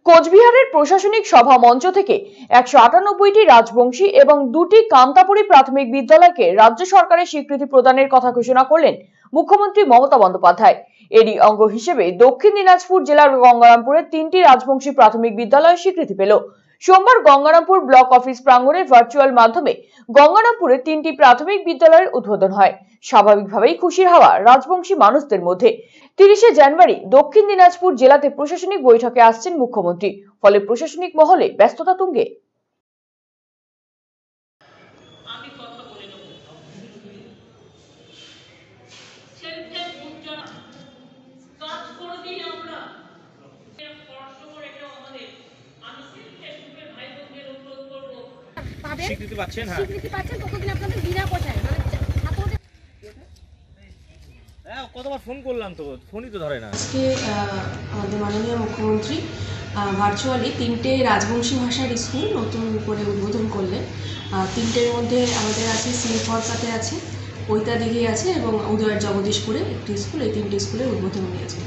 কোচবিহারের প্রশাসনিক সভা মঞ্চ থেকে 198টি রাজবংশী এবং 2টি কামতাপুরী প্রাথমিক বিদ্যালয়কে রাজ্য সরকারের স্বীকৃতি প্রদানের কথা ঘোষণা করলেন মুখ্যমন্ত্রী মমতা বন্দ্যোপাধ্যায়। এরই অঙ্গ হিসেবে দক্ষিণ দিনাজপুর জেলার গঙ্গারামপুরের 3টি রাজবংশী প্রাথমিক বিদ্যালয় স্বীকৃতি পেল। সোমবার গঙ্গারামপুর ব্লক অফিস প্রাঙ্গণে ভার্চুয়াল মাধ্যমে গঙ্গারামপুরের 3টি প্রাথমিক বিদ্যালয়ের উদ্বোধন হয়। স্বাভাবিকভাবেই খুশির হাওয়া রাজবংশী মানুষদের মধ্যে। 30শে জানুয়ারি দক্ষিণ দিনাজপুর জেলাতে প্রশাসনিক বৈঠকে আসছেন মুখ্যমন্ত্রী, ফলে প্রশাসনিক মহলে ব্যস্ততা তুঙ্গে। স্বীকৃতি পাচ্ছেন, হ্যাঁ স্বীকৃতি পাচ্ছেন কতদিন আপনাদের বিনা পয়সায় মানে ছাত্রদের। হ্যাঁ, কতবার ফোন করলাম তো ফোনই তো ধরে না। আজকে আমাদের মাননীয় মুখ্যমন্ত্রী ভার্চুয়ালি 3টে রাজবংশী ভাষার স্কুল নতুন করে উদ্বোধন করলেন। 3টের মধ্যে আমাদের আছে সিলফলসাতে আছে, কৈতাদিঘি আছে এবং উদয়ের জগদীশপুরে একটি স্কুল। এই 3টে স্কুলের উদ্বোধন নিয়েছে।